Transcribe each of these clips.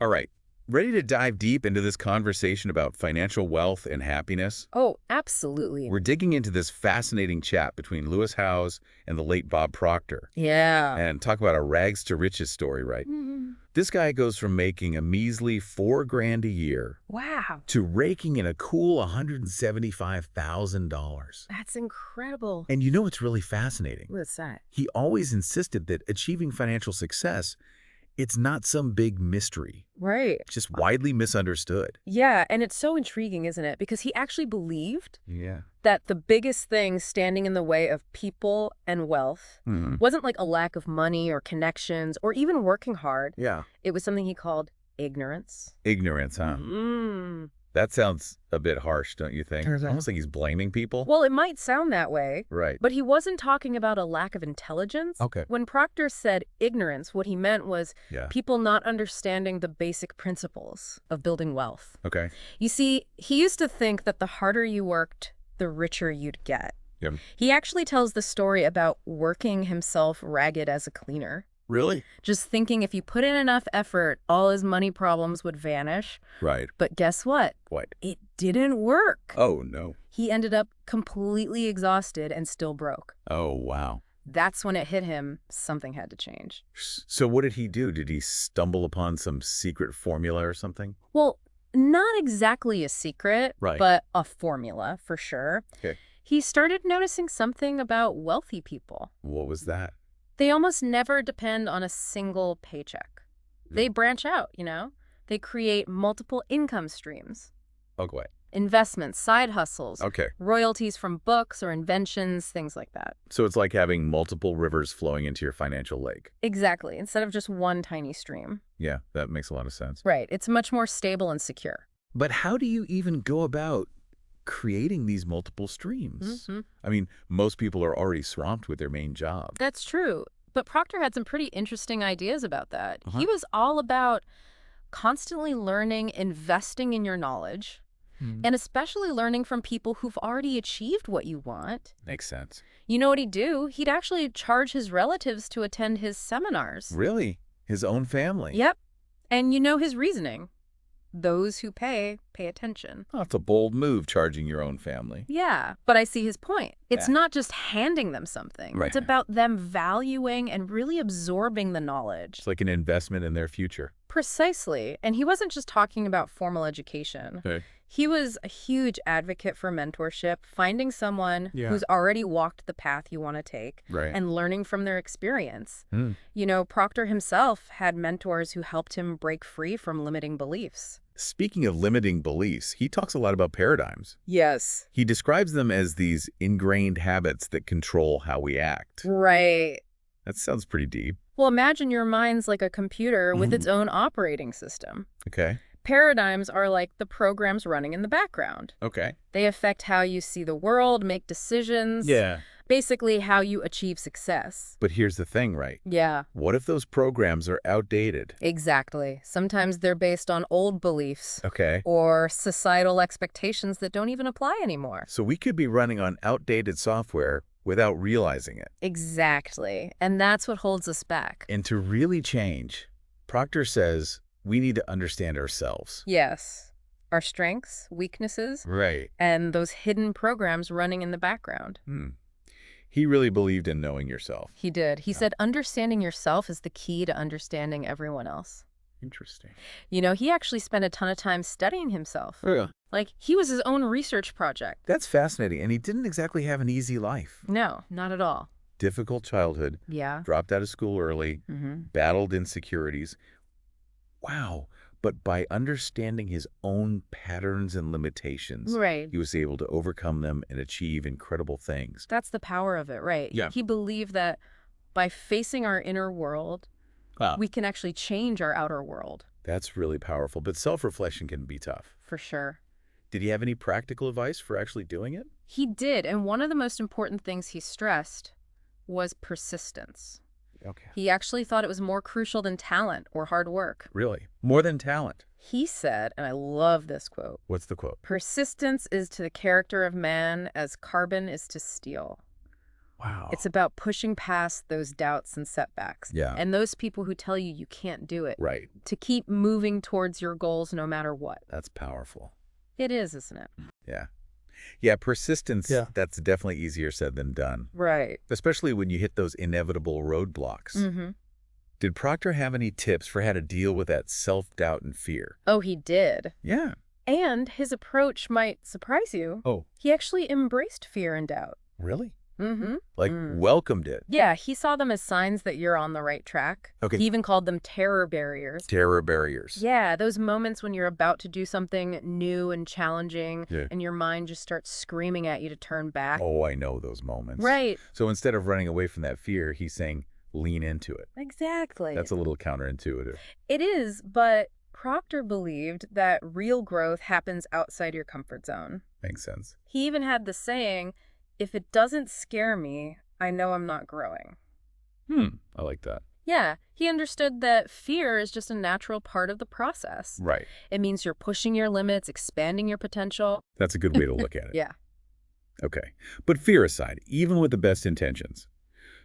All right. Ready to dive deep into this conversation about financial wealth and happiness? Oh, absolutely. We're digging into this fascinating chat between Lewis Howes and the late Bob Proctor. Yeah. And talk about a rags to riches story, right? Mhm. This guy goes from making a measly 4 grand a year Wow. to raking in a cool $175,000. That's incredible. And you know what's really fascinating? What's that? He always insisted that achieving financial success, it's not some big mystery. Right. It's just widely misunderstood. Yeah, and it's so intriguing, isn't it? Because he actually believed Yeah. that the biggest thing standing in the way of people and wealth Hmm. wasn't like a lack of money or connections or even working hard. Yeah. It was something he called ignorance. Ignorance, huh? Mm. That sounds a bit harsh, don't you think? Turns out. Almost like he's blaming people. Well, it might sound that way, Right. but he wasn't talking about a lack of intelligence. Okay. When Proctor said ignorance, what he meant was Yeah. people not understanding the basic principles of building wealth. Okay. You see, he used to think that the harder you worked, the richer you'd get. Yeah. He actually tells the story about working himself ragged as a cleaner. Really? Just thinking if you put in enough effort, all his money problems would vanish. Right. But guess what? What? It didn't work. Oh, no. He ended up completely exhausted and still broke. Oh, wow. That's when it hit him, something had to change. So what did he do? Did he stumble upon some secret formula or something? Well, not exactly a secret, Right. but a formula for sure. Okay. He started noticing something about wealthy people. What was that? They almost never depend on a single paycheck. They branch out, you know? They create multiple income streams. Okay. Investments, side hustles, Okay. royalties from books or inventions, things like that. So it's like having multiple rivers flowing into your financial lake. Exactly, instead of just one tiny stream. Yeah, that makes a lot of sense. Right, it's much more stable and secure. But how do you even go about creating these multiple streams? Mm-hmm. I mean, most people are already swamped with their main job. That's true. But Proctor had some pretty interesting ideas about that. Uh-huh. He was all about constantly learning, investing in your knowledge, and especially learning from people who've already achieved what you want. Makes sense. You know what he'd do? He'd actually charge his relatives to attend his seminars. Really? His own family? Yep. And you know his reasoning. Those who pay attention. Oh, it's a bold move, charging your own family. Yeah, but I see his point. It's Yeah. not just handing them something. Right. It's about them valuing and really absorbing the knowledge. It's like an investment in their future. Precisely. And he wasn't just talking about formal education. Okay. He was a huge advocate for mentorship, finding someone Yeah. who's already walked the path you want to take Right. and learning from their experience. Hmm. You know, Proctor himself had mentors who helped him break free from limiting beliefs. Speaking of limiting beliefs, he talks a lot about paradigms. Yes. He describes them as these ingrained habits that control how we act. Right. That sounds pretty deep. Well, imagine your mind's like a computer with its own operating system. Okay. Paradigms are like the programs running in the background. Okay. They affect how you see the world, make decisions. Yeah. Basically, how you achieve success. But here's the thing, right? Yeah, What if those programs are outdated? exactly. Sometimes they're based on old beliefs Okay. or societal expectations that don't even apply anymore. So we could be running on outdated software without realizing it. Exactly. And that's what holds us back. And to really change, Proctor says we need to understand ourselves. Yes. Our strengths, weaknesses, Right. and those hidden programs running in the background. He really believed in knowing yourself. He did. He said understanding yourself is the key to understanding everyone else. Interesting. You know, he actually spent a ton of time studying himself. Yeah. Like, he was his own research project. That's fascinating. And he didn't exactly have an easy life. No, not at all. Difficult childhood, Yeah. dropped out of school early, battled insecurities. Wow. But by understanding his own patterns and limitations, Right. he was able to overcome them and achieve incredible things. That's the power of it, right? Yeah. He believed that by facing our inner world, Wow. we can actually change our outer world, That's really powerful. But self-reflection can be tough. for sure. Did he have any practical advice for actually doing it? He did, and one of the most important things he stressed was persistence. Okay. He actually thought it was more crucial than talent or hard work. Really? More than talent. He said, and I love this quote, What's the quote? "Persistence is to the character of man as carbon is to steel." It's Wow. about pushing past those doubts and setbacks. Yeah. And those people who tell you you can't do it. Right. To keep moving towards your goals no matter what. That's powerful. It is, isn't it? Yeah. Yeah, persistence, Yeah. that's definitely easier said than done, Right. especially when you hit those inevitable roadblocks. Mm-hmm. Did Proctor have any tips for how to deal with that self-doubt and fear? Oh, he did. Yeah. And his approach might surprise you. Oh, He actually embraced fear and doubt. really? Mm-hmm. Like, welcomed it. Yeah, he saw them as signs that you're on the right track. Okay. He even called them terror barriers. Terror barriers. Yeah, those moments when you're about to do something new and challenging, Yeah. and your mind just starts screaming at you to turn back. Oh, I know those moments. Right. So instead of running away from that fear, he's saying, lean into it. Exactly. That's a little counterintuitive. It is, but Proctor believed that real growth happens outside your comfort zone. Makes sense. He even had the saying, if it doesn't scare me, I know I'm not growing. I like that. Yeah, he understood that fear is just a natural part of the process. Right. It means you're pushing your limits, expanding your potential. That's a good way to look at it. Yeah. Okay. But fear aside, even with the best intentions,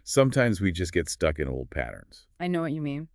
sometimes we just get stuck in old patterns. I know what you mean.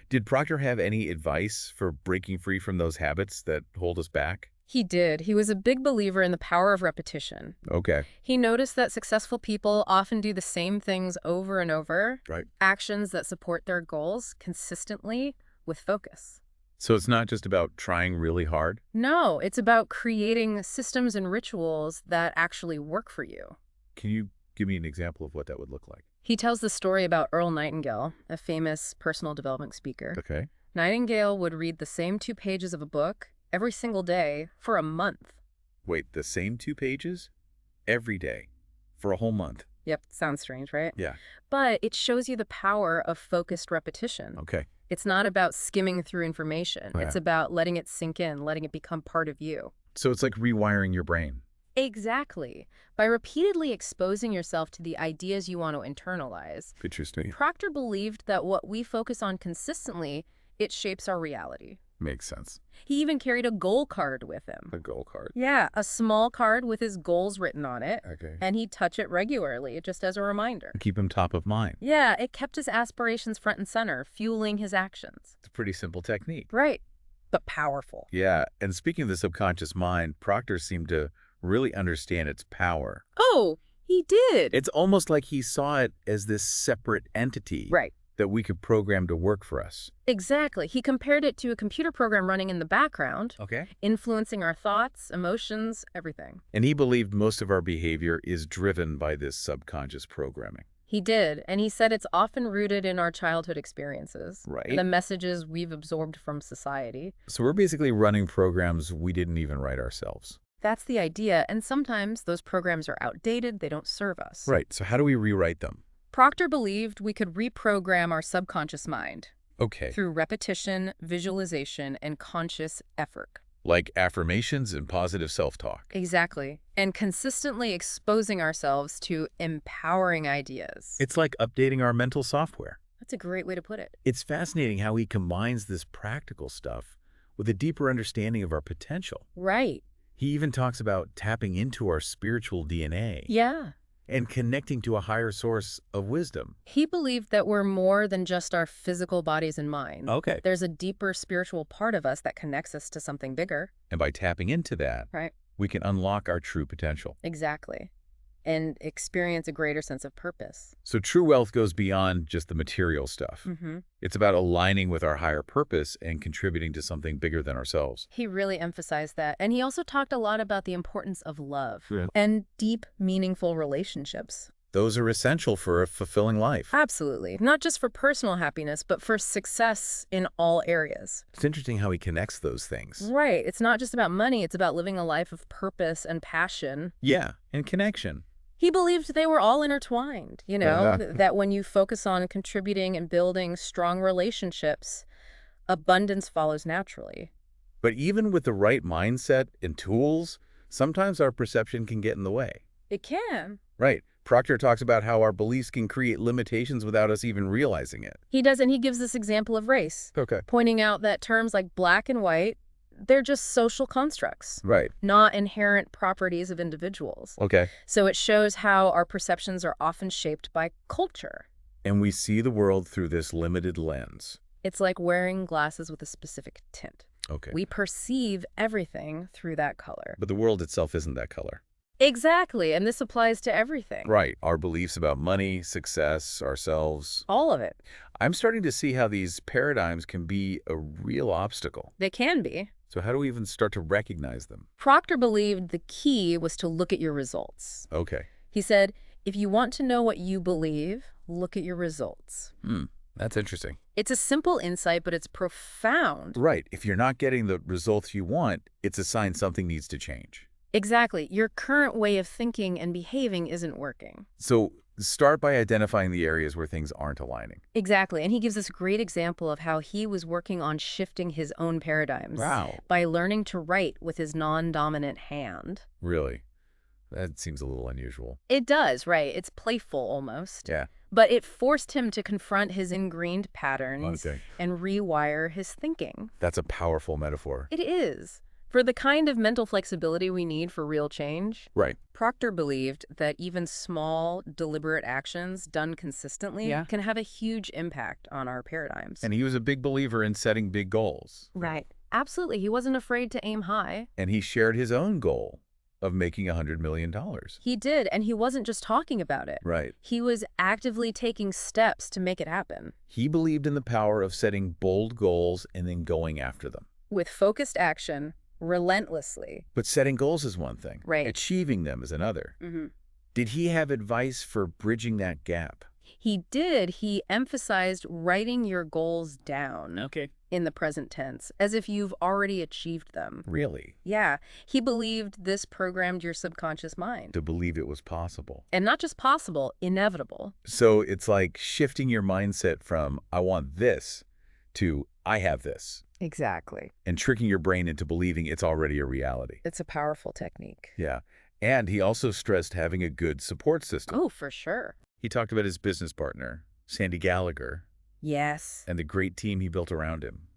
Did Proctor have any advice for breaking free from those habits that hold us back? He did. He was a big believer in the power of repetition. Okay. He noticed that successful people often do the same things over and over, Right. actions that support their goals consistently with focus. So it's not just about trying really hard? No, it's about creating systems and rituals that actually work for you. Can you give me an example of what that would look like? He tells the story about Earl Nightingale, a famous personal development speaker. Okay. Nightingale would read the same 2 pages of a book every single day for a month. Wait, the same 2 pages? Every day? For a whole month? Yep, sounds strange, right? Yeah. But it shows you the power of focused repetition. Okay. It's not about skimming through information. Yeah. It's about letting it sink in, letting it become part of you. So it's like rewiring your brain. Exactly. By repeatedly exposing yourself to the ideas you want to internalize, Interesting. Proctor believed that what we focus on consistently, it shapes our reality. Makes sense. He even carried a goal card with him. A goal card. Yeah, a small card with his goals written on it, Okay. and he'd touch it regularly, just as a reminder. Keep him top of mind. Yeah, it kept his aspirations front and center, fueling his actions. It's a pretty simple technique. Right, but powerful. Yeah, and speaking of the subconscious mind, Proctor seemed to really understand its power. Oh, he did. It's almost like he saw it as this separate entity Right. that we could program to work for us. Exactly. He compared it to a computer program running in the background, Okay. influencing our thoughts, emotions, everything. And he believed most of our behavior is driven by this subconscious programming. He did, and he said it's often rooted in our childhood experiences. Right. The messages we've absorbed from society. So we're basically running programs we didn't even write ourselves. That's the idea, and sometimes those programs are outdated, they don't serve us. Right. So how do we rewrite them? Proctor believed we could reprogram our subconscious mind Okay. through repetition, visualization, and conscious effort. Like affirmations and positive self-talk. Exactly. And consistently exposing ourselves to empowering ideas. It's like updating our mental software. That's a great way to put it. It's fascinating how he combines this practical stuff with a deeper understanding of our potential. Right. He even talks about tapping into our spiritual DNA Yeah. and connecting to a higher source of wisdom. He believed that we're more than just our physical bodies and minds. Okay. There's a deeper spiritual part of us that connects us to something bigger. And by tapping into that, Right. we can unlock our true potential. Exactly. And experience a greater sense of purpose. So true wealth goes beyond just the material stuff. Mm-hmm. It's about aligning with our higher purpose and contributing to something bigger than ourselves. He really emphasized that. And he also talked a lot about the importance of love Yeah. and deep, meaningful relationships. Those are essential for a fulfilling life. Absolutely. Not just for personal happiness, but for success in all areas. It's interesting how he connects those things. Right. It's not just about money. It's about living a life of purpose and passion. Yeah, and connection. He believed they were all intertwined, you know, Yeah. that when you focus on contributing and building strong relationships, abundance follows naturally. But even with the right mindset and tools, sometimes our perception can get in the way. It can. Right. Proctor talks about how our beliefs can create limitations without us even realizing it. He does, and he gives this example of race, Okay. pointing out that terms like black and white, They're just social constructs, Right. not inherent properties of individuals. Okay. So it shows how our perceptions are often shaped by culture. And we see the world through this limited lens. It's like wearing glasses with a specific tint. Okay. We perceive everything through that color. But the world itself isn't that color. Exactly, and this applies to everything. Right. Our beliefs about money, success, ourselves. All of it. I'm starting to see how these paradigms can be a real obstacle. They can be. So how do we even start to recognize them? Proctor believed the key was to look at your results. Okay. He said, if you want to know what you believe, look at your results. That's interesting. It's a simple insight, but it's profound. Right. If you're not getting the results you want, it's a sign something needs to change. Exactly. Your current way of thinking and behaving isn't working. So start by identifying the areas where things aren't aligning. Exactly. And he gives us a great example of how he was working on shifting his own paradigms. Wow. By learning to write with his non-dominant hand. Really? That seems a little unusual. It does, right? It's playful almost. Yeah. But it forced him to confront his ingrained patterns Okay. and rewire his thinking. That's a powerful metaphor. It is. For the kind of mental flexibility we need for real change, Right. Proctor believed that even small, deliberate actions done consistently can have a huge impact on our paradigms. And he was a big believer in setting big goals. Right. Absolutely. He wasn't afraid to aim high. And he shared his own goal of making $100 million. He did, and he wasn't just talking about it. Right. He was actively taking steps to make it happen. He believed in the power of setting bold goals and then going after them. With focused action, relentlessly. But setting goals is one thing. Right. Achieving them is another. Mm-hmm. Did he have advice for bridging that gap? He did. He emphasized writing your goals down. Okay. In the present tense, as if you've already achieved them. Really? Yeah. He believed this programmed your subconscious mind. To believe it was possible. And not just possible, inevitable. So it's like shifting your mindset from, I want this, to, I have this. Exactly. And tricking your brain into believing it's already a reality. It's a powerful technique. Yeah. And he also stressed having a good support system. Oh, for sure. He talked about his business partner, Sandy Gallagher, Yes. and the great team he built around him.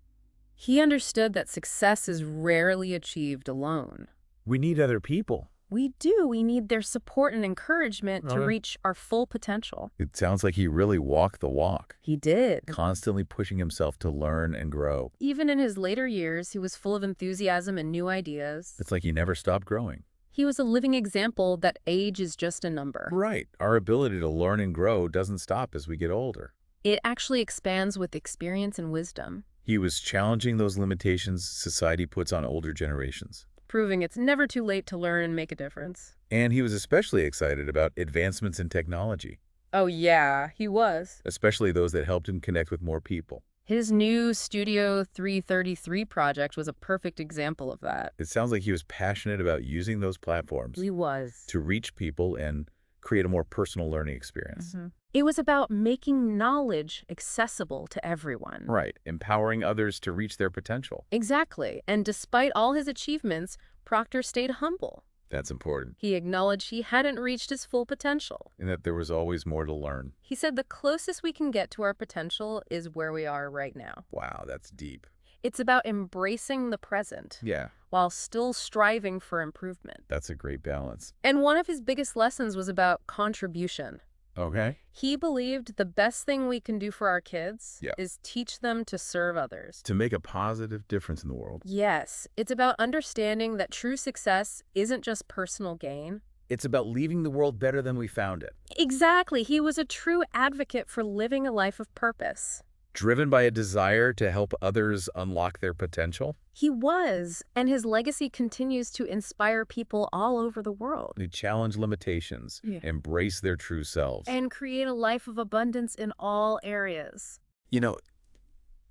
He understood that success is rarely achieved alone. We need other people. We do. We need their support and encouragement to reach our full potential. It sounds like he really walked the walk, He did. constantly pushing himself to learn and grow. Even in his later years, he was full of enthusiasm and new ideas. It's like he never stopped growing. He was a living example that age is just a number. Right. Our ability to learn and grow doesn't stop as we get older. It actually expands with experience and wisdom, He was challenging those limitations society puts on older generations. proving it's never too late to learn and make a difference. And he was especially excited about advancements in technology, Oh yeah, he was. especially those that helped him connect with more people. His new Studio 333 project was a perfect example of that. It sounds like he was passionate about using those platforms He was. to reach people and create a more personal learning experience. It was about making knowledge accessible to everyone. Right. Empowering others to reach their potential. Exactly. And despite all his achievements, Proctor stayed humble. That's important. He acknowledged he hadn't reached his full potential. And that there was always more to learn. He said the closest we can get to our potential is where we are right now. Wow, that's deep. It's about embracing the present Yeah, while still striving for improvement. that's a great balance. And one of his biggest lessons was about contribution. Okay. He believed the best thing we can do for our kids Yeah. is teach them to serve others. To make a positive difference in the world. Yes, it's about understanding that true success isn't just personal gain. It's about leaving the world better than we found it. Exactly. He was a true advocate for living a life of purpose. Driven by a desire to help others unlock their potential. He was, and his legacy continues to inspire people all over the world. They challenge limitations, embrace their true selves. And create a life of abundance in all areas. You know,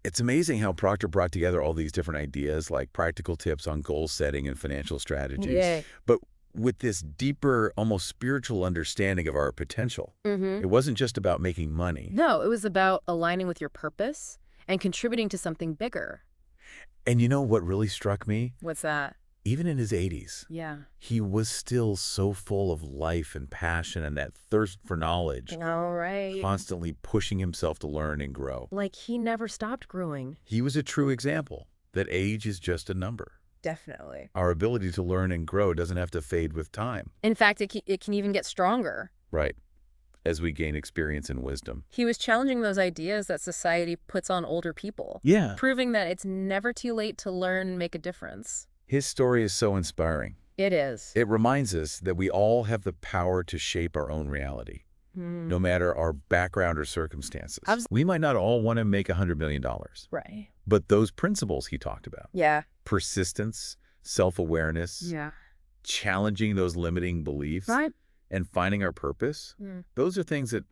it's amazing how Proctor brought together all these different ideas, like practical tips on goal setting and financial strategies. Yay. But with this deeper, almost spiritual understanding of our potential. It wasn't just about making money. No, it was about aligning with your purpose and contributing to something bigger. And you know what really struck me? What's that? Even in his 80s, Yeah. he was still so full of life and passion and that thirst for knowledge, All right. constantly pushing himself to learn and grow. Like he never stopped growing. He was a true example that age is just a number. Definitely. Our ability to learn and grow doesn't have to fade with time. In fact, it can even get stronger. Right. As we gain experience and wisdom. He was challenging those ideas that society puts on older people. Yeah. Proving that it's never too late to learn and make a difference. His story is so inspiring. It is. It reminds us that we all have the power to shape our own reality, no matter our background or circumstances. We might not all want to make $100 million. Right. But those principles he talked about, Yeah. persistence, self-awareness, Yeah. challenging those limiting beliefs, Right. and finding our purpose, those are things that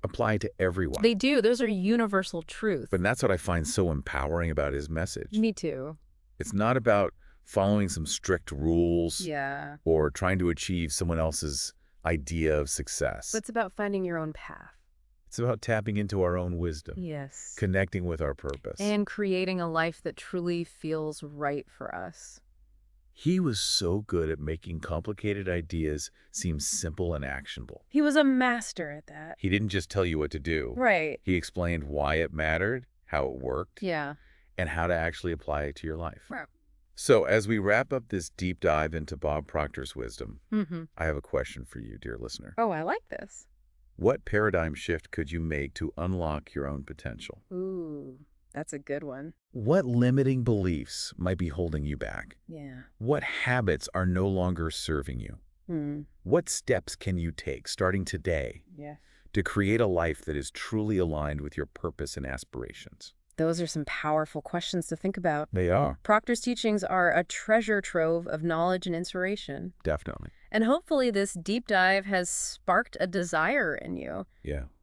apply to everyone. They do. Those are universal truths. But that's what I find so empowering about his message. Me too. It's not about following some strict rules or trying to achieve someone else's idea of success. But it's about finding your own path. It's about tapping into our own wisdom. Yes. Connecting with our purpose. And creating a life that truly feels right for us. He was so good at making complicated ideas seem simple and actionable. He was a master at that. He didn't just tell you what to do. Right. He explained why it mattered, how it worked, Yeah. and how to actually apply it to your life. Right. So as we wrap up this deep dive into Bob Proctor's wisdom, I have a question for you, dear listener. Oh, I like this. What paradigm shift could you make to unlock your own potential? Ooh, that's a good one. What limiting beliefs might be holding you back? Yeah. What habits are no longer serving you? What steps can you take starting today to create a life that is truly aligned with your purpose and aspirations? Those are some powerful questions to think about. They are. Proctor's teachings are a treasure trove of knowledge and inspiration. Definitely. And hopefully this deep dive has sparked a desire in you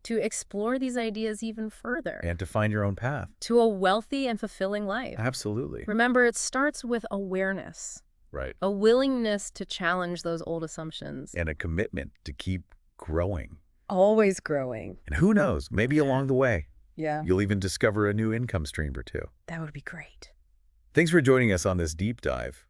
to explore these ideas even further. And to find your own path. To a wealthy and fulfilling life. Absolutely. Remember, it starts with awareness. Right. A willingness to challenge those old assumptions. And a commitment to keep growing. Always growing. And who knows, maybe along the way, Yeah. you'll even discover a new income stream or two. That would be great. Thanks for joining us on this deep dive.